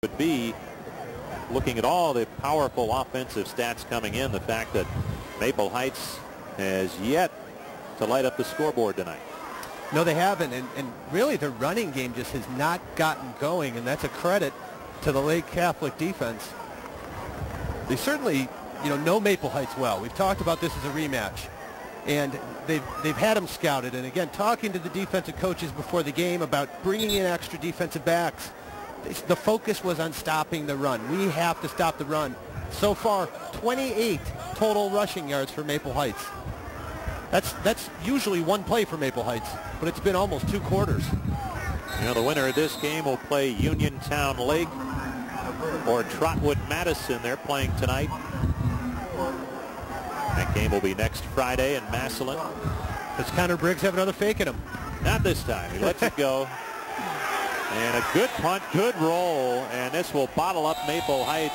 would be, looking at all the powerful offensive stats coming in, the fact that Maple Heights has yet to light up the scoreboard tonight. No, they haven't, and really their running game just has not gotten going, and that's a credit to the Lake Catholic defense. They certainly, know Maple Heights well. We've talked about this as a rematch, and they've had them scouted. And again, talking to the defensive coaches before the game about bringing in extra defensive backs, the focus was on stopping the run. We have to stop the run. So far, 28 total rushing yards for Maple Heights. That's usually one play for Maple Heights, but it's been almost 2 quarters. The winner of this game will play Uniontown Lake or Trotwood Madison. They're playing tonight. That game will be next Friday in Massillon. Does Connor Briggs have another fake in him? Not this time. He lets it go. And a good punt, good roll, and this will bottle up Maple Heights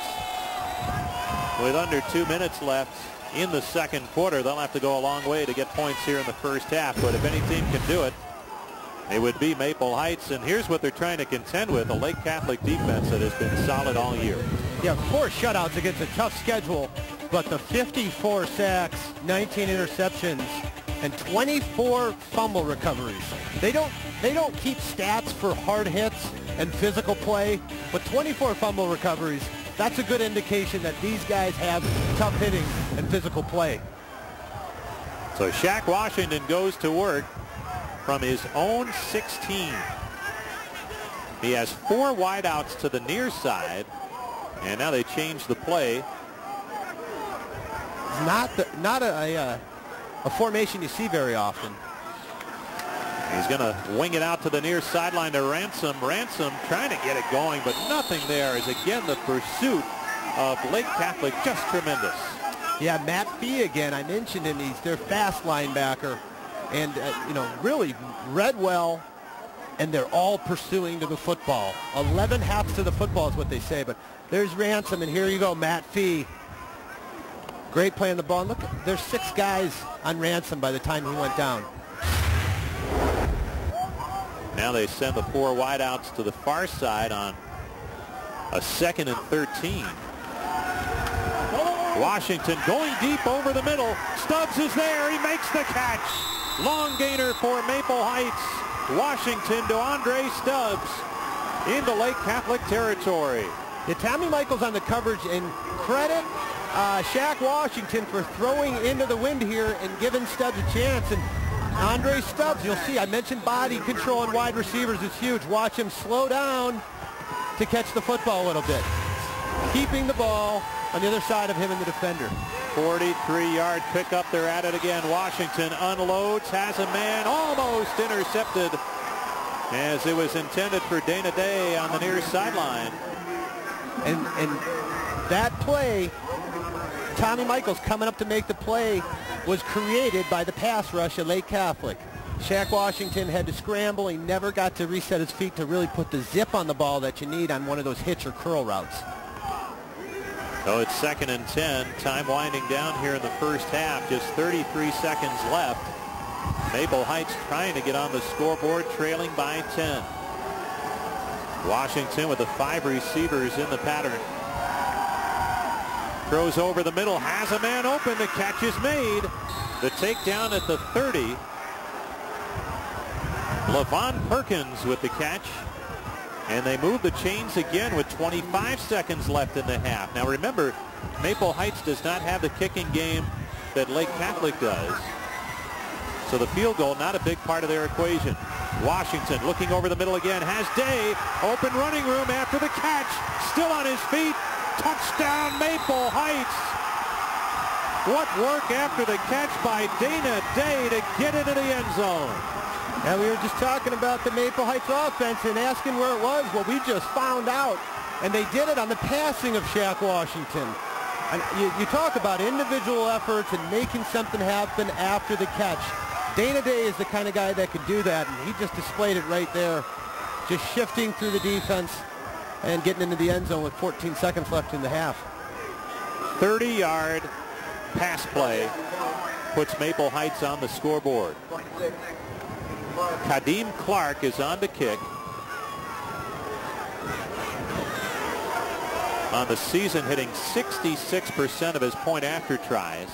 with under 2 minutes left in the second quarter. They'll have to go a long way to get points here in the first half, but if any team can do it, it would be Maple Heights. And here's what they're trying to contend with: a Lake Catholic defense that has been solid all year. Yeah, 4 shutouts against a tough schedule, but the 54 sacks, 19 interceptions, and 24 fumble recoveries. They don't keep stats for hard hits and physical play, but 24 fumble recoveries, that's a good indication that these guys have tough hitting and physical play. So Shaq Washington goes to work from his own 16. He has 4 wideouts to the near side, and now they change the play. It's not a formation you see very often. He's going to wing it out to the near sideline to Ransom. Ransom trying to get it going, but nothing there. Is again the pursuit of Lake Catholic just tremendous. Yeah, Matt Fee again. I mentioned him. He's their fast linebacker, and really read well. And they're all pursuing to the football. 11 halves to the football is what they say. But there's Ransom, and here you go, Matt Fee. Great play on the ball. And look, there's 6 guys on Ransom by the time he went down. Now they send the 4 wideouts to the far side on a 2nd and 13. Washington going deep over the middle. Stubbs is there. He makes the catch. Long gainer for Maple Heights. Washington to Andre Stubbs into Lake Catholic territory. Yeah, Tommy Michaels on the coverage, and credit Shaq Washington for throwing into the wind here and giving Stubbs a chance. And Andre Stubbs, you'll see, I mentioned body control and wide receivers is huge. Watch him slow down to catch the football a little bit. Keeping the ball on the other side of him and the defender. 43-yard pickup. They're at it again. Washington unloads, has a man, almost intercepted as it was intended for Dana Day on the near sideline. And that play, Tommy Michaels coming up to make the play, was created by the pass rush at Lake Catholic. Shaq Washington had to scramble. He never got to reset his feet to really put the zip on the ball that you need on one of those hitch or curl routes. So it's 2nd and 10. Time winding down here in the first half. Just 33 seconds left. Maple Heights trying to get on the scoreboard, trailing by 10. Washington with the 5 receivers in the pattern. Throws over the middle, has a man open. The catch is made. The takedown at the 30. Levon Perkins with the catch. And they move the chains again with 25 seconds left in the half. Now remember, Maple Heights does not have the kicking game that Lake Catholic does. So the field goal, not a big part of their equation. Washington looking over the middle again, has Day. Open running room after the catch. Still on his feet. Touchdown Maple Heights. What work after the catch by Dana Day to get into the end zone. And we were just talking about the Maple Heights offense and asking where it was. Well, we just found out. And they did it on the passing of Shaq Washington. And you talk about individual efforts and making something happen after the catch. Dana Day is the kind of guy that could do that, and he just displayed it right there. Just shifting through the defense and getting into the end zone with 14 seconds left in the half. 30-yard pass play puts Maple Heights on the scoreboard. Kadeem Clark is on to kick. on the season, hitting 66% of his point after tries.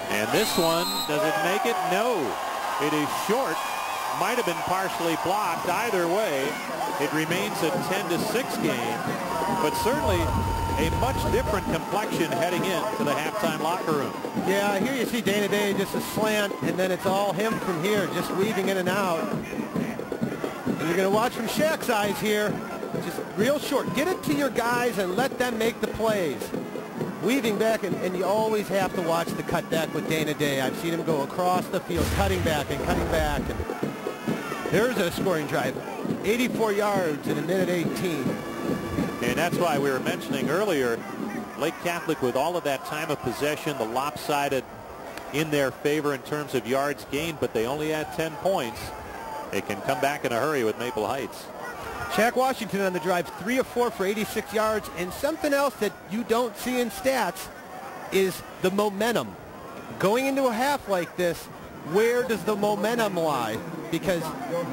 And this one, does it make it? No. It is short. Might have been partially blocked. Either way, it remains a 10-6 game, but certainly a much different complexion heading into the halftime locker room. Yeah, here you see Dana Day, just a slant, and then it's all him from here, just weaving in and out. And you're going to watch from Shaq's eyes here, just real short. Get it to your guys and let them make the plays. Weaving back, and you always have to watch the cutback with Dana Day. I've seen him go across the field, cutting back and cutting back. And there's a scoring drive. 84 yards in a minute 18. And that's why we were mentioning earlier, Lake Catholic with all of that time of possession, the lopsided in their favor in terms of yards gained, but they only had 10 points. They can come back in a hurry with Maple Heights. Shaq Washington on the drive, 3 of 4 for 86 yards. And something else that you don't see in stats is the momentum. Going into a half like this, where does the momentum lie? Because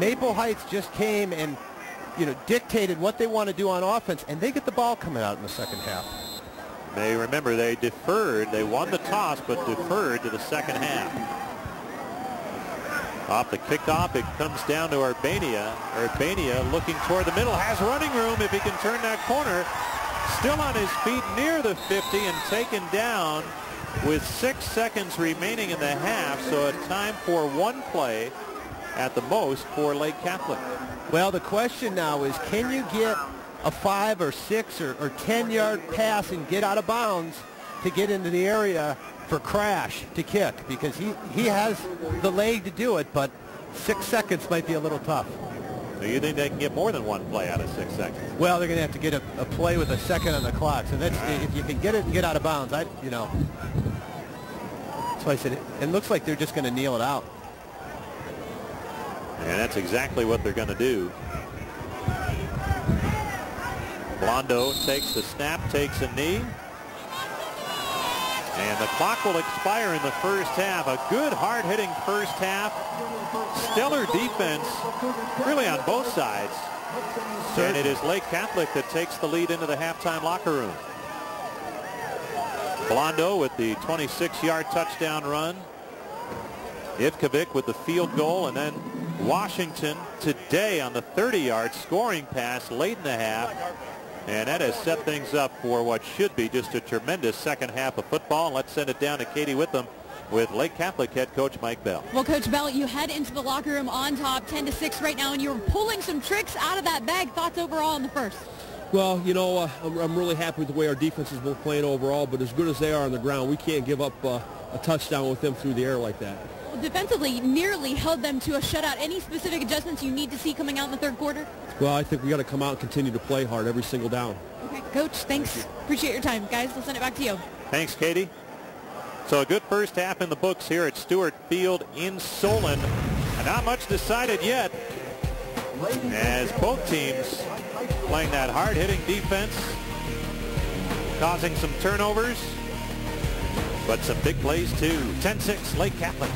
Maple Heights just came and, dictated what they want to do on offense, and they get the ball coming out in the second half. They remember they deferred. They won the toss, but deferred to the second half. Off the kickoff, it comes down to Urbania. Urbania looking toward the middle, has running room if he can turn that corner. Still on his feet near the 50 and taken down with 6 seconds remaining in the half. So a time for one play at the most for Lake Catholic. Well, the question now is, can you get a 5 or 6 or 10-yard pass and get out of bounds to get into the area for Crash to kick? Because he has the leg to do it, but 6 seconds might be a little tough. So you think they can get more than one play out of 6 seconds? Well, they're going to have to get a play with a second on the clock. So that's if you can get it and get out of bounds. That's why I said it looks like they're just going to kneel it out. And that's exactly what they're going to do. Blondo takes the snap, takes a knee. And the clock will expire in the first half. A good, hard-hitting first half. Stellar defense, really on both sides. And it is Lake Catholic that takes the lead into the halftime locker room. Blondo with the 26-yard touchdown run. Ivkovic with the field goal, and then Washington today on the 30-yard scoring pass late in the half. And that has set things up for what should be just a tremendous second half of football. And let's send it down to Katie Witham with Lake Catholic head coach Mike Bell. Well, Coach Bell, you head into the locker room on top 10-6 right now, and you're pulling some tricks out of that bag. Thoughts overall in the first? Well, I'm really happy with the way our defense is both playing overall, but as good as they are on the ground, we can't give up a touchdown with them through the air like that. Well, defensively, nearly held them to a shutout. Any specific adjustments you need to see coming out in the third quarter? Well, I think we got to come out and continue to play hard every single down. Okay, Coach, thanks. Appreciate your time. Guys, we'll send it back to you. Thanks, Katie. So a good first half in the books here at Stewart Field in Solon. And not much decided yet, as both teams playing that hard-hitting defense, causing some turnovers, but some big plays too. 10-6 Lake Catholic.